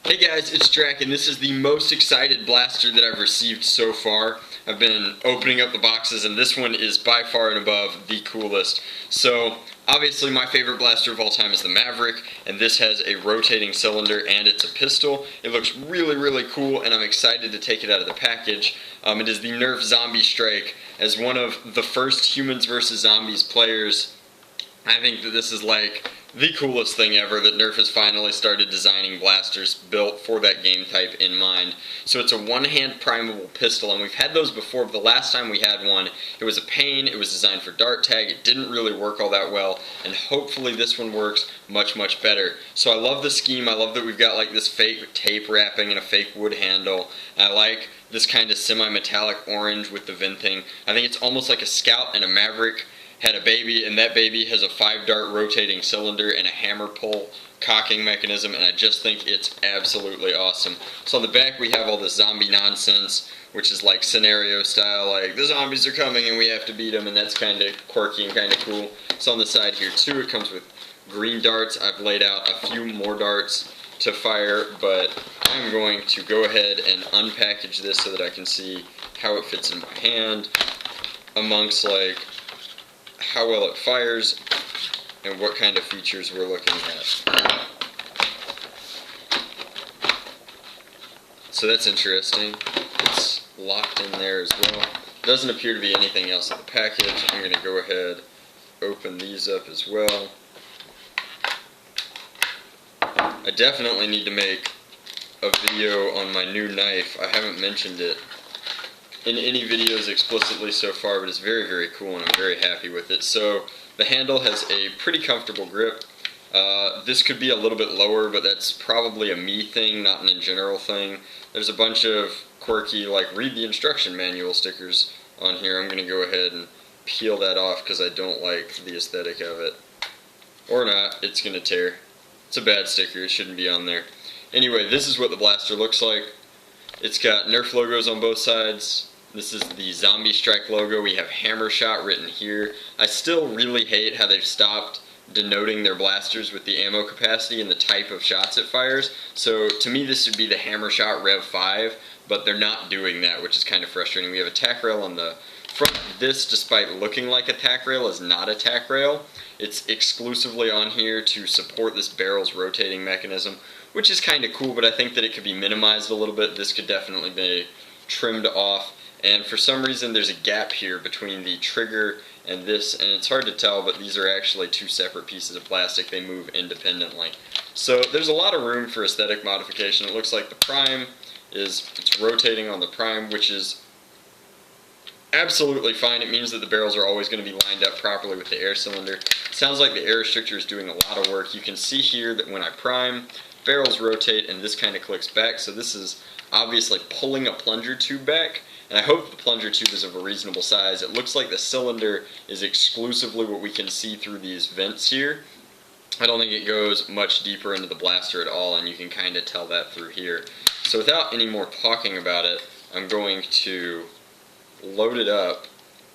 Hey guys, it's Drac, and this is the most excited blaster that I've received so far. I've been opening up the boxes, and this one is by far and above the coolest. So, obviously my favorite blaster of all time is the Maverick, and this has a rotating cylinder and it's a pistol. It looks really cool, and I'm excited to take it out of the package. It is the Nerf Zombie Strike. As one of the first Humans vs. Zombies players, I think that this is like the coolest thing ever, that Nerf has finally started designing blasters built for that game type in mind. So it's a one-hand primable pistol, and we've had those before, but the last time we had one, it was a pain. It was designed for dart tag. It didn't really work all that well, and hopefully this one works much better. So I love the scheme. I love that we've got like this fake tape wrapping and a fake wood handle. I like this kind of semi-metallic orange with the venting. I think it's almost like a Scout and a Maverick had a baby, and that baby has a 5-dart rotating cylinder and a hammer pull cocking mechanism, and I just think it's absolutely awesome. So on the back we have all this zombie nonsense, which is like scenario style, like the zombies are coming and we have to beat them, and that's kind of quirky and kind of cool. So on the side here too, it comes with green darts. I've laid out a few more darts to fire, but I'm going to go ahead and unpackage this so that I can see how it fits in my hand, amongst like how well it fires and what kind of features we're looking at. So that's interesting. It's locked in there as well. Doesn't appear to be anything else in the package. I'm going to go ahead, open these up as well. I definitely need to make a video on my new knife. I haven't mentioned it in any videos explicitly so far, but it's very cool, and I'm very happy with it. So the handle has a pretty comfortable grip. This could be a little bit lower, but that's probably a me thing, not an in general thing. There's a bunch of quirky, like, read the instruction manual stickers on here. I'm going to go ahead and peel that off because I don't like the aesthetic of it. Or not, it's going to tear. It's a bad sticker, it shouldn't be on there. Anyway, this is what the blaster looks like. It's got Nerf logos on both sides. This is the Zombie Strike logo. We have Hammer Shot written here. I still really hate how they've stopped denoting their blasters with the ammo capacity and the type of shots it fires. So to me this would be the Hammer Shot Rev 5, but they're not doing that, which is kind of frustrating. We have a tack rail on the front. This, despite looking like a tack rail, is not a tack rail. It's exclusively on here to support this barrel's rotating mechanism, which is kind of cool, but I think that it could be minimized a little bit. This could definitely be trimmed off. And for some reason there's a gap here between the trigger and this, and it's hard to tell, but these are actually two separate pieces of plastic. They move independently. So there's a lot of room for aesthetic modification. It looks like the prime it's rotating on the prime, which is absolutely fine. It means that the barrels are always going to be lined up properly with the air cylinder. It sounds like the air restrictor is doing a lot of work. You can see here that when I prime, barrels rotate and this kind of clicks back, so this is obviously pulling a plunger tube back. And I hope the plunger tube is of a reasonable size. It looks like the cylinder is exclusively what we can see through these vents here. I don't think it goes much deeper into the blaster at all, and you can kind of tell that through here. So without any more talking about it, I'm going to load it up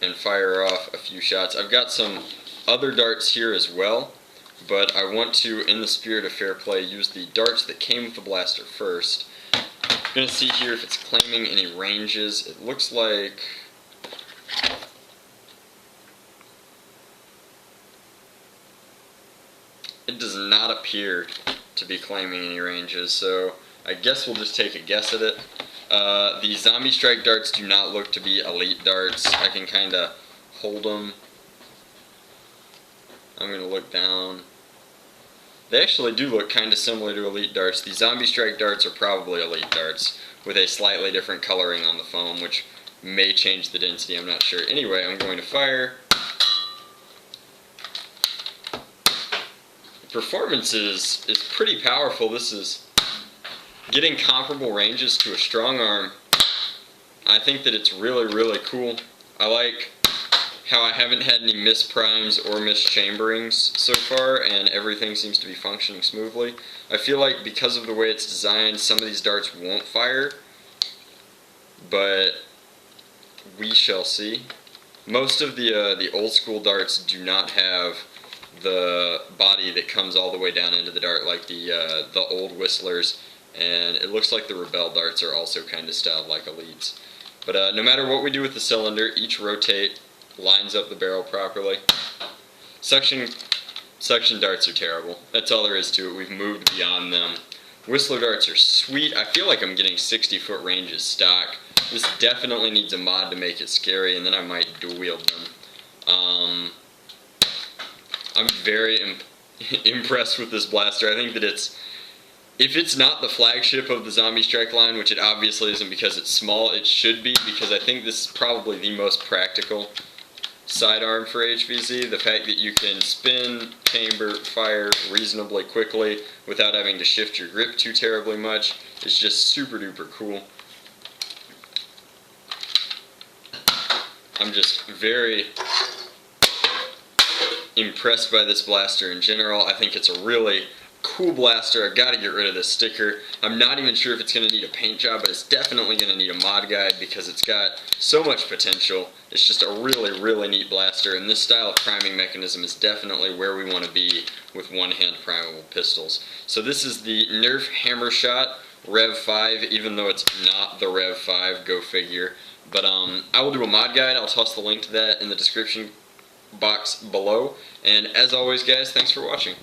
and fire off a few shots. I've got some other darts here as well, but I want to, in the spirit of fair play, use the darts that came with the blaster first. I'm going to see here if it's claiming any ranges. It looks like it does not appear to be claiming any ranges, so I guess we'll just take a guess at it. The Zombie Strike darts do not look to be elite darts. I can kind of hold them. I'm going to look down. They actually do look kind of similar to elite darts. The Zombie Strike darts are probably elite darts with a slightly different coloring on the foam, which may change the density, I'm not sure. Anyway, I'm going to fire. The performance is pretty powerful. This is getting comparable ranges to a strong arm. I think that it's really cool. I like how I haven't had any misprimes or mischamberings so far, and everything seems to be functioning smoothly. I feel like because of the way it's designed, some of these darts won't fire, but we shall see. Most of the old school darts do not have the body that comes all the way down into the dart like the old Whistlers and it looks like the Rebel darts are also kind of styled like Elites. But no matter what we do with the cylinder, each rotate lines up the barrel properly. Suction darts are terrible. That's all there is to it. We've moved beyond them. Whistler darts are sweet. I feel like I'm getting 60-foot ranges stock. This definitely needs a mod to make it scary, and then I might dual wield them. I'm very impressed with this blaster. I think that if it's not the flagship of the Zombie Strike line, which it obviously isn't because it's small, it should be, because I think this is probably the most practical sidearm for HVZ. The fact that you can spin, chamber, fire reasonably quickly without having to shift your grip too terribly much is just super duper cool. I'm just very impressed by this blaster in general. I think it's a really cool blaster. I've got to get rid of this sticker. I'm not even sure if it's going to need a paint job, but it's definitely going to need a mod guide because it's got so much potential. It's just a really, really neat blaster, and this style of priming mechanism is definitely where we want to be with one-hand primable pistols. So this is the Nerf Hammer Shot Rev 5, even though it's not the Rev 5, go figure. But I will do a mod guide. I'll toss the link to that in the description box below. And as always, guys, thanks for watching.